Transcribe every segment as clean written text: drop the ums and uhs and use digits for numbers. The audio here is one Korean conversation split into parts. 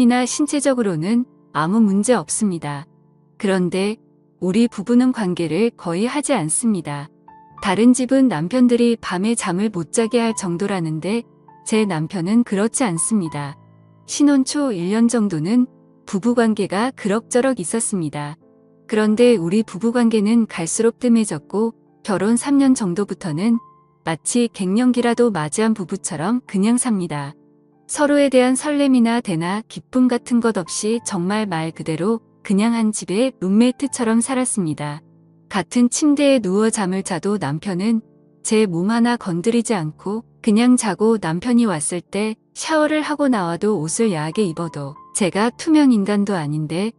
이나 신체적으로는 아무 문제 없습니다. 그런데 우리 부부는 관계를 거의 하지 않습니다. 다른 집은 남편들이 밤에 잠을 못 자게 할 정도라는데 제 남편은 그렇지 않습니다. 신혼 초 1년 정도는 부부관계가 그럭저럭 있었습니다. 그런데 우리 부부관계는 갈수록 뜸해졌고 결혼 3년 정도부터는 마치 갱년기라도 맞이한 부부처럼 그냥 삽니다. 서로에 대한 설렘이나 대나 기쁨 같은 것 없이 정말 말 그대로 그냥 한 집의 룸메이트처럼 살았습니다. 같은 침대에 누워 잠을 자도 남편은 제 몸 하나 건드리지 않고 그냥 자고 남편이 왔을 때 샤워를 하고 나와도 옷을 야하게 입어도 제가 투명 인간도 아닌데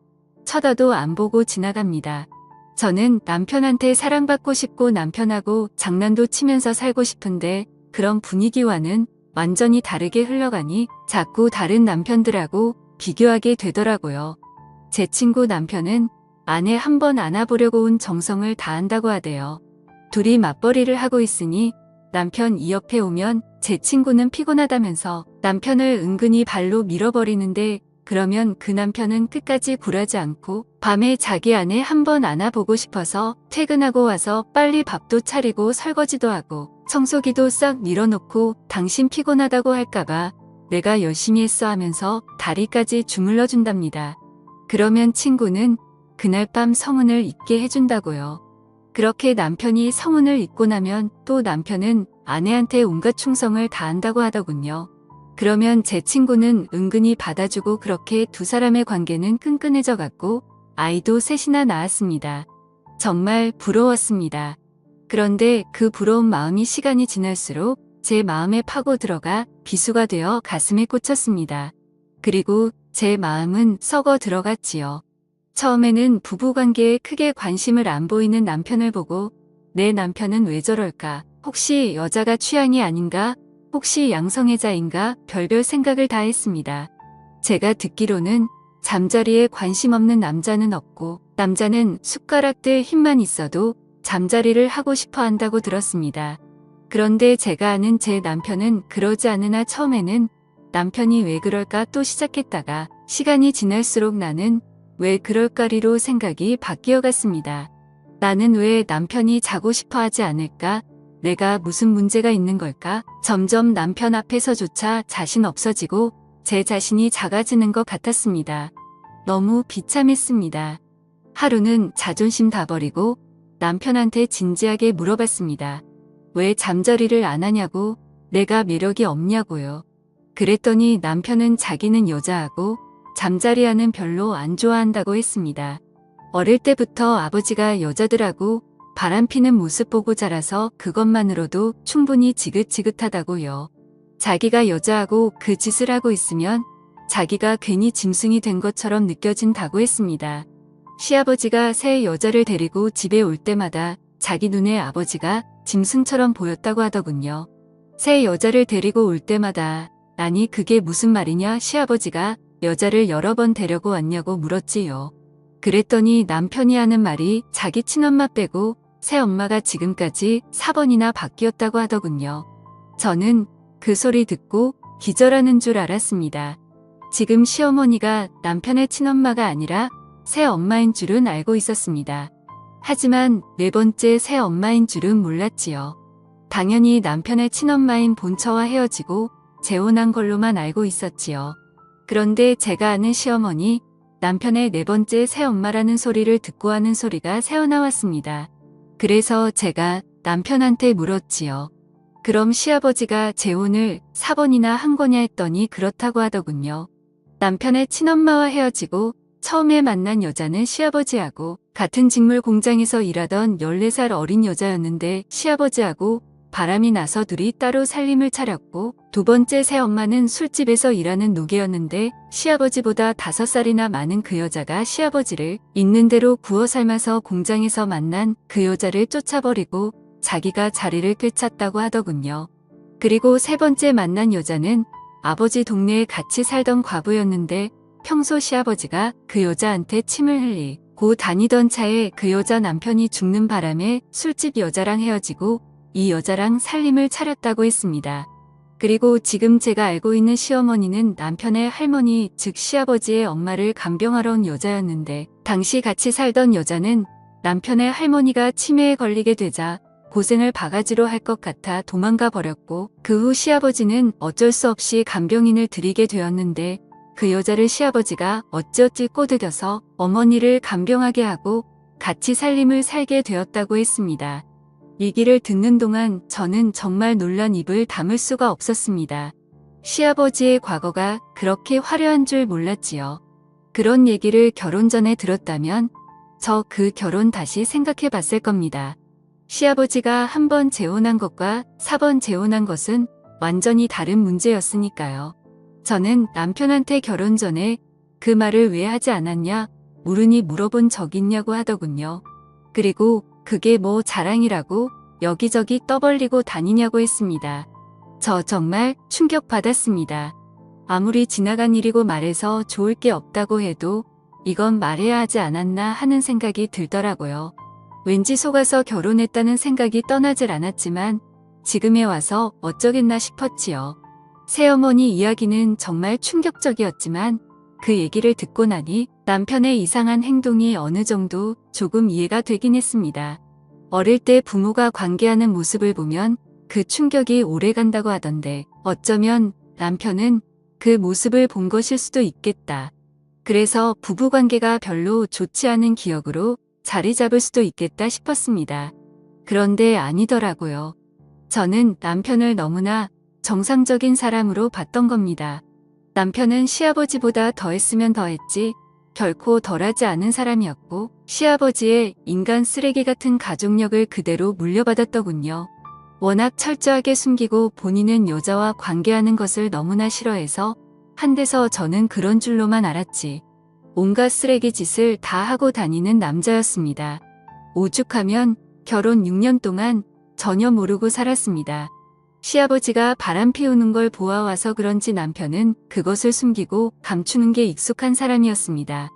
쳐다도 안 보고 지나갑니다. 저는 남편한테 사랑받고 싶고 남편하고 장난도 치면서 살고 싶은데 그런 분위기와는 완전히 다르게 흘러가니 자꾸 다른 남편들하고 비교하게 되더라고요. 제 친구 남편은 아내 한 번 안아보려고 온 정성을 다한다고 하대요. 둘이 맞벌이를 하고 있으니 남편 이 옆에 오면 제 친구는 피곤하다면서 남편을 은근히 발로 밀어버리는데 그러면 그 남편은 끝까지 굴하지 않고 밤에 자기 아내 한 번 안아보고 싶어서 퇴근하고 와서 빨리 밥도 차리고 설거지도 하고 청소기도 싹 밀어놓고 당신 피곤하다고 할까봐 내가 열심히 했어 하면서 다리까지 주물러 준답니다. 그러면 친구는 그날 밤 성은을 잊게 해준다고요. 그렇게 남편이 성은을 잊고 나면 또 남편은 아내한테 온갖 충성을 다한다고 하더군요. 그러면 제 친구는 은근히 받아주고 그렇게 두 사람의 관계는 끈끈해져 갔고 아이도 셋이나 낳았습니다. 정말 부러웠습니다. 그런데 그 부러운 마음이 시간이 지날수록 제 마음에 파고 들어가 비수가 되어 가슴에 꽂혔습니다. 그리고 제 마음은 썩어 들어갔지요. 처음에는 부부관계에 크게 관심을 안 보이는 남편을 보고 내 남편은 왜 저럴까? 혹시 여자가 취향이 아닌가? 혹시 양성애자인가? 별별 생각을 다 했습니다. 제가 듣기로는 잠자리에 관심 없는 남자는 없고 남자는 숟가락들 힘만 있어도 잠자리를 하고 싶어 한다고 들었습니다. 그런데 제가 아는 제 남편은 그러지 않으나 처음에는 남편이 왜 그럴까 또 시작했다가 시간이 지날수록 나는 왜 그럴까리로 생각이 바뀌어 갔습니다. 나는 왜 남편이 자고 싶어 하지 않을까? 내가 무슨 문제가 있는 걸까? 점점 남편 앞에서조차 자신 없어지고 제 자신이 작아지는 것 같았습니다. 너무 비참했습니다. 하루는 자존심 다 버리고 남편한테 진지하게 물어봤습니다. 왜 잠자리를 안 하냐고, 내가 매력이 없냐고요. 그랬더니 남편은 자기는 여자하고 잠자리하는 별로 안 좋아한다고 했습니다. 어릴 때부터 아버지가 여자들하고 바람피는 모습 보고 자라서 그것만으로도 충분히 지긋지긋하다고요. 자기가 여자하고 그 짓을 하고 있으면 자기가 괜히 짐승이 된 것처럼 느껴진다고 했습니다. 시아버지가 새 여자를 데리고 집에 올 때마다 자기 눈에 아버지가 짐승처럼 보였다고 하더군요. 새 여자를 데리고 올 때마다 아니 그게 무슨 말이냐 시아버지가 여자를 여러 번 데려고 왔냐고 물었지요. 그랬더니 남편이 하는 말이 자기 친엄마 빼고 새 엄마가 지금까지 4번이나 바뀌었다고 하더군요. 저는 그 소리 듣고 기절하는 줄 알았습니다. 지금 시어머니가 남편의 친엄마가 아니라 새 엄마인 줄은 알고 있었습니다. 하지만 네 번째 새 엄마인 줄은 몰랐지요. 당연히 남편의 친엄마인 본처와 헤어지고 재혼한 걸로만 알고 있었지요. 그런데 제가 아는 시어머니, 남편의 네 번째 새엄마라는 소리를 듣고 하는 소리가 새어나왔습니다. 그래서 제가 남편한테 물었지요. 그럼 시아버지가 재혼을 4번이나 한 거냐 했더니 그렇다고 하더군요. 남편의 친엄마와 헤어지고 처음에 만난 여자는 시아버지하고 같은 직물 공장에서 일하던 14살 어린 여자였는데 시아버지하고 바람이 나서 둘이 따로 살림을 차렸고 두 번째 새엄마는 술집에서 일하는 노개였는데 시아버지보다 5살이나 많은 그 여자가 시아버지를 있는 대로 구워 삶아서 공장에서 만난 그 여자를 쫓아버리고 자기가 자리를 꿰찼다고 하더군요. 그리고 세 번째 만난 여자는 아버지 동네에 같이 살던 과부였는데 평소 시아버지가 그 여자한테 침을 흘리고 다니던 차에 그 여자 남편이 죽는 바람에 술집 여자랑 헤어지고 이 여자랑 살림을 차렸다고 했습니다. 그리고 지금 제가 알고 있는 시어머니는 남편의 할머니, 즉 시아버지의 엄마를 간병하러 온 여자였는데, 당시 같이 살던 여자는 남편의 할머니가 치매에 걸리게 되자 고생을 바가지로 할 것 같아 도망가 버렸고, 그 후 시아버지는 어쩔 수 없이 간병인을 들이게 되었는데, 그 여자를 시아버지가 어찌어찌 꼬드겨서 어머니를 간병하게 하고 같이 살림을 살게 되었다고 했습니다. 얘기를 듣는 동안 저는 정말 놀란 입을 다물 수가 없었습니다. 시아버지의 과거가 그렇게 화려한 줄 몰랐지요. 그런 얘기를 결혼 전에 들었다면 저 그 결혼 다시 생각해 봤을 겁니다. 시아버지가 한 번 재혼한 것과 4번 재혼한 것은 완전히 다른 문제였으니까요. 저는 남편한테 결혼 전에 그 말을 왜 하지 않았냐 물으니 물어본 적 있냐고 하더군요. 그리고 그게 뭐 자랑이라고 여기저기 떠벌리고 다니냐고 했습니다. 저 정말 충격받았습니다. 아무리 지나간 일이고 말해서 좋을 게 없다고 해도 이건 말해야 하지 않았나 하는 생각이 들더라고요. 왠지 속아서 결혼했다는 생각이 떠나질 않았지만 지금에 와서 어쩌겠나 싶었지요. 새어머니 이야기는 정말 충격적이었지만 그 얘기를 듣고 나니 남편의 이상한 행동이 어느 정도 조금 이해가 되긴 했습니다. 어릴 때 부모가 관계하는 모습을 보면 그 충격이 오래 간다고 하던데 어쩌면 남편은 그 모습을 본 것일 수도 있겠다. 그래서 부부관계가 별로 좋지 않은 기억으로 자리 잡을 수도 있겠다 싶었습니다. 그런데 아니더라고요. 저는 남편을 너무나 정상적인 사람으로 봤던 겁니다. 남편은 시아버지보다 더했으면 더했지 결코 덜하지 않은 사람이었고 시아버지의 인간 쓰레기 같은 가족력을 그대로 물려받았더군요. 워낙 철저하게 숨기고 본인은 여자와 관계하는 것을 너무나 싫어해서 한데서 저는 그런 줄로만 알았지. 온갖 쓰레기 짓을 다 하고 다니는 남자였습니다. 오죽하면 결혼 6년 동안 전혀 모르고 살았습니다. 시아버지가 바람 피우는 걸 보아와서 그런지 남편은 그것을 숨기고 감추는 게 익숙한 사람이었습니다.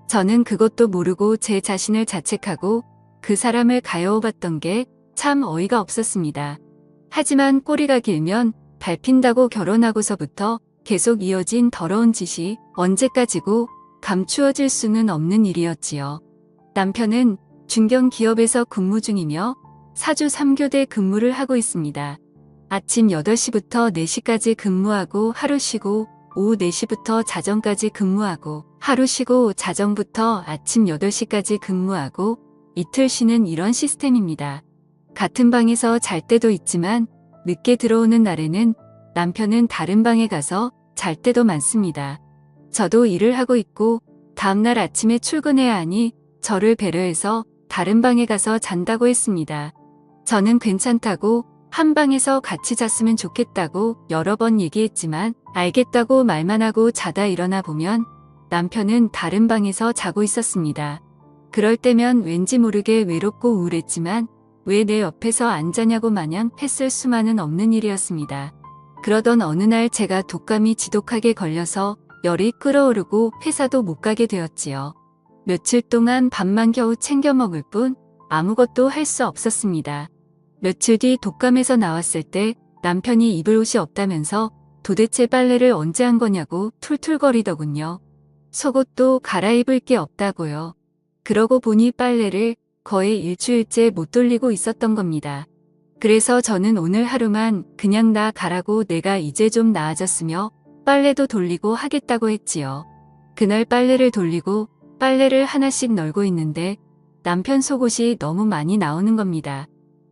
저는 그것도 모르고 제 자신을 자책하고 그 사람을 가여워봤던 게 참 어이가 없었습니다. 하지만 꼬리가 길면 밟힌다고 결혼하고서부터 계속 이어진 더러운 짓이 언제까지고 감추어질 수는 없는 일이었지요. 남편은 중견기업에서 근무 중이며 사주 3교대 근무를 하고 있습니다. 아침 8시부터 4시까지 근무하고 하루 쉬고 오후 4시부터 자정까지 근무하고 하루 쉬고 자정부터 아침 8시까지 근무하고 이틀 쉬는 이런 시스템입니다. 같은 방에서 잘 때도 있지만 늦게 들어오는 날에는 남편은 다른 방에 가서 잘 때도 많습니다. 저도 일을 하고 있고 다음날 아침에 출근해야 하니 저를 배려해서 다른 방에 가서 잔다고 했습니다. 저는 괜찮다고 한 방에서 같이 잤으면 좋겠다고 여러 번 얘기했지만 알겠다고 말만 하고 자다 일어나 보면 남편은 다른 방에서 자고 있었습니다. 그럴 때면 왠지 모르게 외롭고 우울했지만 왜 내 옆에서 안 자냐고 마냥 했을 수만은 없는 일이었습니다. 그러던 어느 날 제가 독감이 지독하게 걸려서 열이 끓어오르고 회사도 못 가게 되었지요. 며칠 동안 밥만 겨우 챙겨 먹을 뿐 아무것도 할 수 없었습니다. 며칠 뒤 독감에서 나왔을 때 남편이 입을 옷이 없다면서 도대체 빨래를 언제 한 거냐고 툴툴거리더군요. 속옷도 갈아입을 게 없다고요. 그러고 보니 빨래를 거의 일주일째 못 돌리고 있었던 겁니다. 그래서 저는 오늘 하루만 그냥 나 가라고 내가 이제 좀 나아졌으며 빨래도 돌리고 하겠다고 했지요. 그날 빨래를 돌리고 빨래를 하나씩 널고 있는데 남편 속옷이 너무 많이 나오는 겁니다.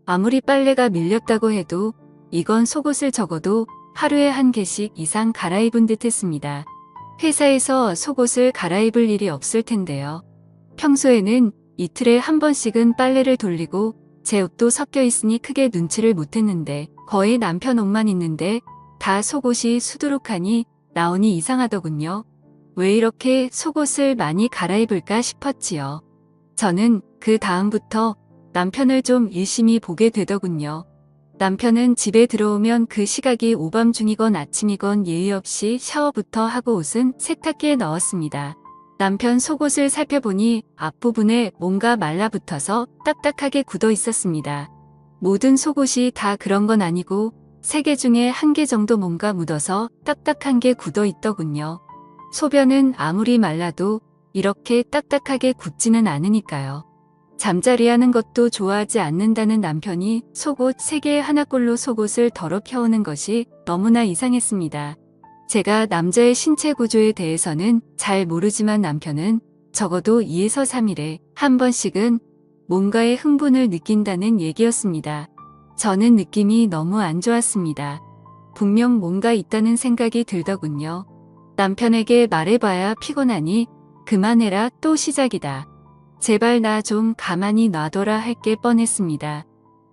아무리 빨래가 밀렸다고 해도 이건 속옷을 적어도 하루에 한 개씩 이상 갈아입은 듯 했습니다. 회사에서 속옷을 갈아입을 일이 없을 텐데요. 평소에는 이틀에 한 번씩은 빨래를 돌리고 제 옷도 섞여 있으니 크게 눈치를 못 했는데 거의 남편 옷만 있는데 다 속옷이 수두룩하니 나오니 이상하더군요. 왜 이렇게 속옷을 많이 갈아입을까 싶었지요. 저는 그 다음부터 남편을 좀 유심히 보게 되더군요. 남편은 집에 들어오면 그 시각이 오밤중이건 아침이건 예의 없이 샤워부터 하고 옷은 세탁기에 넣었습니다. 남편 속옷을 살펴보니 앞부분에 뭔가 말라붙어서 딱딱하게 굳어 있었습니다. 모든 속옷이 다 그런 건 아니고 3개 중에 1개 정도 뭔가 묻어서 딱딱한 게 굳어 있더군요. 소변은 아무리 말라도 이렇게 딱딱하게 굳지는 않으니까요. 잠자리하는 것도 좋아하지 않는다는 남편이 속옷 3개에 하나꼴로 속옷을 더럽혀오는 것이 너무나 이상했습니다. 제가 남자의 신체 구조에 대해서는 잘 모르지만 남편은 적어도 2에서 3일에 한 번씩은 뭔가에 흥분을 느낀다는 얘기였습니다. 저는 느낌이 너무 안 좋았습니다. 분명 뭔가 있다는 생각이 들더군요. 남편에게 말해봐야 피곤하니 그만해라 또 시작이다. 제발 나 좀 가만히 놔둬라 할 게 뻔했습니다.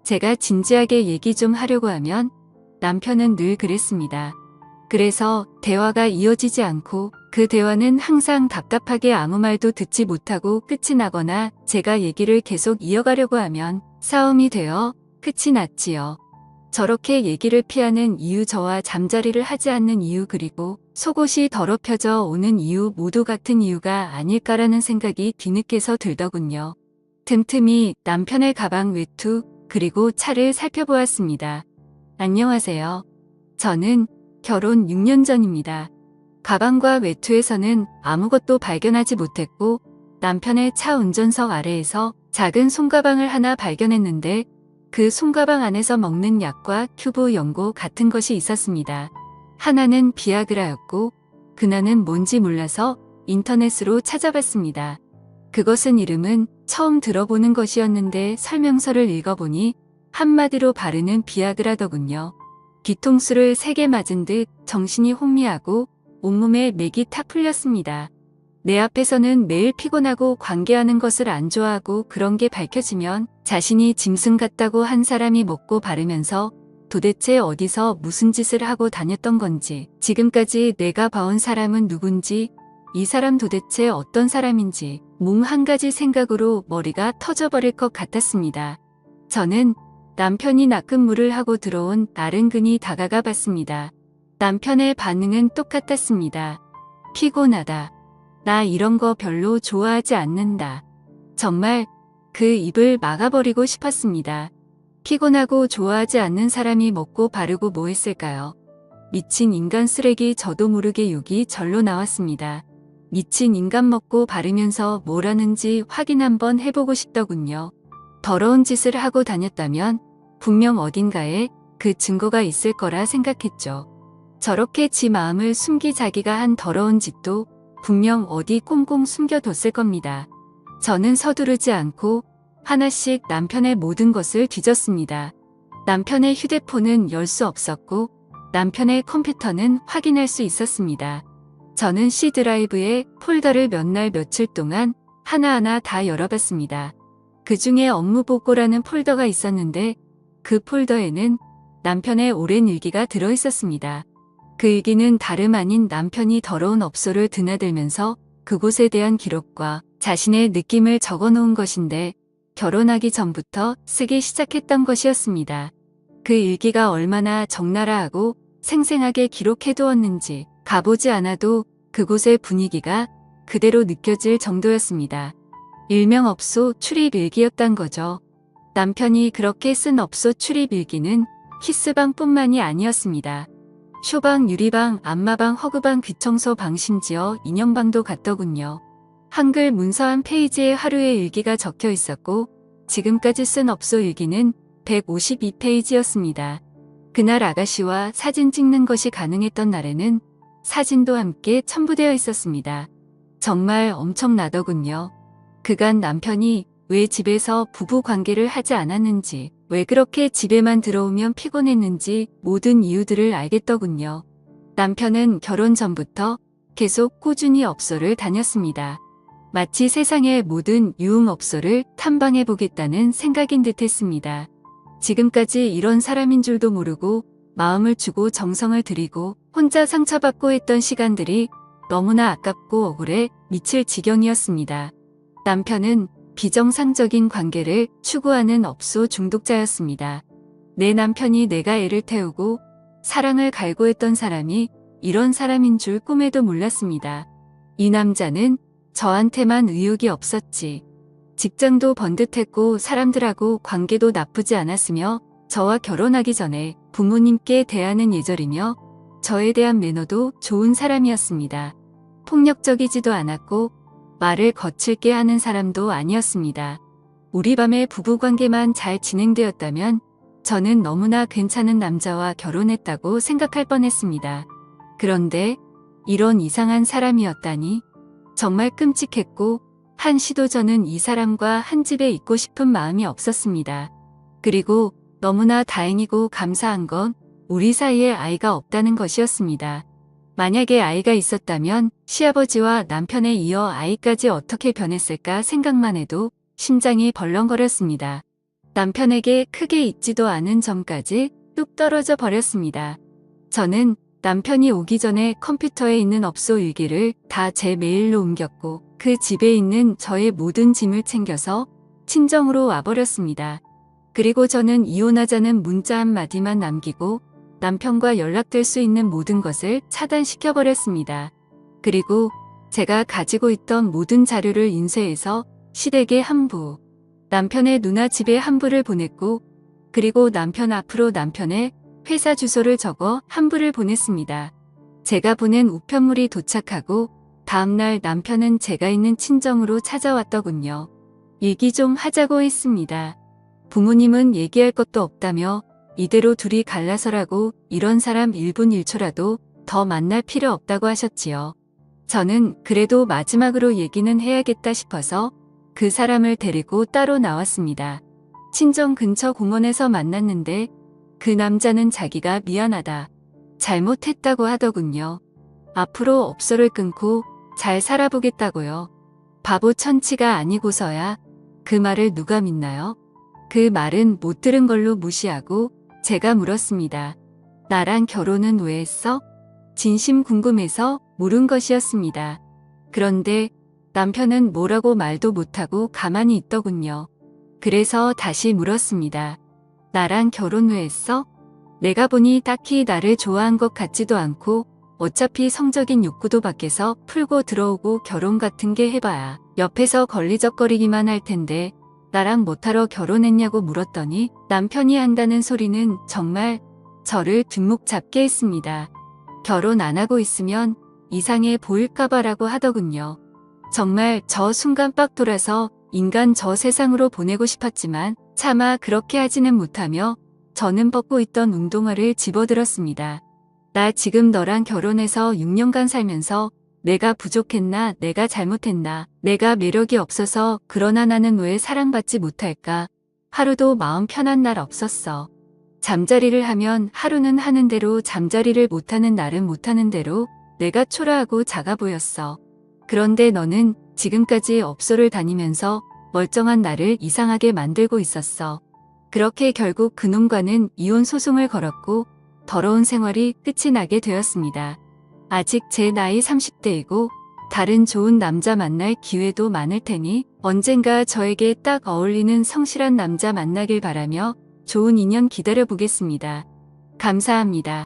제가 진지하게 얘기 좀 하려고 하면 남편은 늘 그랬습니다. 그래서 대화가 이어지지 않고 그 대화는 항상 답답하게 아무 말도 듣지 못하고 끝이 나거나 제가 얘기를 계속 이어가려고 하면 싸움이 되어 끝이 났지요. 저렇게 얘기를 피하는 이유, 저와 잠자리를 하지 않는 이유, 그리고 속옷이 더럽혀져 오는 이유 모두 같은 이유가 아닐까라는 생각이 뒤늦게서 들더군요. 틈틈이 남편의 가방, 외투, 그리고 차를 살펴보았습니다. 안녕하세요. 저는 결혼 6년 전입니다. 가방과 외투에서는 아무것도 발견하지 못했고 남편의 차 운전석 아래에서 작은 손가방을 하나 발견했는데 그 손가방 안에서 먹는 약과 큐브 연고 같은 것이 있었습니다. 하나는 비아그라였고 그나는 뭔지 몰라서 인터넷으로 찾아봤습니다. 그것은 이름은 처음 들어보는 것이었는데 설명서를 읽어보니 한마디로 바르는 비아그라더군요. 뒤통수를 3개 맞은 듯 정신이 혼미하고 온몸에 맥이 탁 풀렸습니다. 내 앞에서는 매일 피곤하고 관계하는 것을 안 좋아하고 그런 게 밝혀지면 자신이 짐승 같다고 한 사람이 먹고 바르면서 도대체 어디서 무슨 짓을 하고 다녔던 건지, 지금까지 내가 봐온 사람은 누군지, 이 사람 도대체 어떤 사람인지 몽 한 가지 생각으로 머리가 터져버릴 것 같았습니다. 저는 남편이 납근무를 하고 들어온 나른근히 다가가 봤습니다. 남편의 반응은 똑같았습니다. 피곤하다. 나 이런 거 별로 좋아하지 않는다. 정말 그 입을 막아버리고 싶었습니다. 피곤하고 좋아하지 않는 사람이 먹고 바르고 뭐 했을까요? 미친 인간 쓰레기. 저도 모르게 욕이 절로 나왔습니다. 미친 인간 먹고 바르면서 뭘 하는지 확인 한번 해보고 싶더군요. 더러운 짓을 하고 다녔다면 분명 어딘가에 그 증거가 있을 거라 생각했죠. 저렇게 지 마음을 숨기 자기가 한 더러운 짓도 분명 어디 꽁꽁 숨겨뒀을 겁니다. 저는 서두르지 않고 하나씩 남편의 모든 것을 뒤졌습니다. 남편의 휴대폰은 열 수 없었고 남편의 컴퓨터는 확인할 수 있었습니다. 저는 C드라이브에 폴더를 몇 날 며칠 동안 하나하나 다 열어봤습니다. 그 중에 업무보고라는 폴더가 있었는데 그 폴더에는 남편의 오랜 일기가 들어있었습니다. 그 일기는 다름 아닌 남편이 더러운 업소를 드나들면서 그곳에 대한 기록과 자신의 느낌을 적어놓은 것인데 결혼하기 전부터 쓰기 시작했던 것이었습니다. 그 일기가 얼마나 적나라하고 생생하게 기록해두었는지 가보지 않아도 그곳의 분위기가 그대로 느껴질 정도였습니다. 일명 업소 출입 일기였단 거죠. 남편이 그렇게 쓴 업소 출입 일기는 키스방뿐만이 아니었습니다. 쇼방, 유리방, 안마방, 허그방, 귀청소 방, 심지어 인형방도 갔더군요. 한글 문서 한 페이지에 하루의 일기가 적혀 있었고 지금까지 쓴 업소 일기는 152페이지였습니다. 그날 아가씨와 사진 찍는 것이 가능했던 날에는 사진도 함께 첨부되어 있었습니다. 정말 엄청나더군요. 그간 남편이 왜 집에서 부부 관계를 하지 않았는지, 왜 그렇게 집에만 들어오면 피곤했는지 모든 이유들을 알겠더군요. 남편은 결혼 전부터 계속 꾸준히 업소를 다녔습니다. 마치 세상의 모든 유흥업소를 탐방해보겠다는 생각인 듯 했습니다. 지금까지 이런 사람인 줄도 모르고 마음을 주고 정성을 들이고 혼자 상처받고 했던 시간들이 너무나 아깝고 억울해 미칠 지경이었습니다. 남편은 비정상적인 관계를 추구하는 업소 중독자였습니다. 내 남편이 내가 애를 태우고 사랑을 갈구했던 사람이 이런 사람인 줄 꿈에도 몰랐습니다. 이 남자는 저한테만 의욕이 없었지. 직장도 번듯했고 사람들하고 관계도 나쁘지 않았으며 저와 결혼하기 전에 부모님께 대하는 예절이며 저에 대한 매너도 좋은 사람이었습니다. 폭력적이지도 않았고 말을 거칠게 하는 사람도 아니었습니다. 우리 밤의 부부관계만 잘 진행되었다면 저는 너무나 괜찮은 남자와 결혼했다고 생각할 뻔했습니다. 그런데 이런 이상한 사람이었다니 정말 끔찍했고 한시도 저는 이 사람과 한 집에 있고 싶은 마음이 없었습니다. 그리고 너무나 다행이고 감사한 건 우리 사이에 아이가 없다는 것이었습니다. 만약에 아이가 있었다면 시아버지와 남편에 이어 아이까지 어떻게 변했을까 생각만 해도 심장이 벌렁거렸습니다. 남편에게 크게 잊지도 않은 점까지 뚝 떨어져 버렸습니다. 저는 남편이 오기 전에 컴퓨터에 있는 업소 일기를 다 제 메일로 옮겼고 그 집에 있는 저의 모든 짐을 챙겨서 친정으로 와버렸습니다. 그리고 저는 이혼하자는 문자 한마디만 남기고 남편과 연락될 수 있는 모든 것을 차단시켜버렸습니다. 그리고 제가 가지고 있던 모든 자료를 인쇄해서 시댁에 한부, 남편의 누나 집에 한부를 보냈고 그리고 남편 앞으로 남편의 회사 주소를 적어 한부를 보냈습니다. 제가 보낸 우편물이 도착하고 다음날 남편은 제가 있는 친정으로 찾아왔더군요. 얘기 좀 하자고 했습니다. 부모님은 얘기할 것도 없다며 이대로 둘이 갈라서라고 이런 사람 1분 1초라도 더 만날 필요 없다고 하셨지요. 저는 그래도 마지막으로 얘기는 해야겠다 싶어서 그 사람을 데리고 따로 나왔습니다. 친정 근처 공원에서 만났는데 그 남자는 자기가 미안하다, 잘못했다고 하더군요. 앞으로 업소를 끊고 잘 살아보겠다고요. 바보 천치가 아니고서야 그 말을 누가 믿나요? 그 말은 못 들은 걸로 무시하고 제가 물었습니다. 나랑 결혼은 왜 했어? 진심 궁금해서 물은 것이었습니다. 그런데 남편은 뭐라고 말도 못하고 가만히 있더군요. 그래서 다시 물었습니다. 나랑 결혼 왜 했어? 내가 보니 딱히 나를 좋아한 것 같지도 않고 어차피 성적인 욕구도 밖에서 풀고 들어오고 결혼 같은 게 해봐야 옆에서 걸리적거리기만 할 텐데 나랑 뭐하러 결혼했냐고 물었더니 남편이 한다는 소리는 정말 저를 뒷목 잡게 했습니다. 결혼 안 하고 있으면 이상해 보일까봐라고 하더군요. 정말 저 순간 빡 돌아서 인간 저 세상으로 보내고 싶었지만 차마 그렇게 하지는 못하며 저는 벗고 있던 운동화를 집어들었습니다. 나 지금 너랑 결혼해서 6년간 살면서 내가 부족했나, 내가 잘못했나, 내가 매력이 없어서 그러나 나는 왜 사랑받지 못할까? 하루도 마음 편한 날 없었어. 잠자리를 하면 하루는 하는 대로 잠자리를 못하는 날은 못하는 대로 내가 초라하고 작아 보였어. 그런데 너는 지금까지 업소를 다니면서 멀쩡한 나를 이상하게 만들고 있었어. 그렇게 결국 그놈과는 이혼 소송을 걸었고 더러운 생활이 끝이 나게 되었습니다. 아직 제 나이 30대이고 다른 좋은 남자 만날 기회도 많을 테니 언젠가 저에게 딱 어울리는 성실한 남자 만나길 바라며 좋은 인연 기다려 보겠습니다. 감사합니다.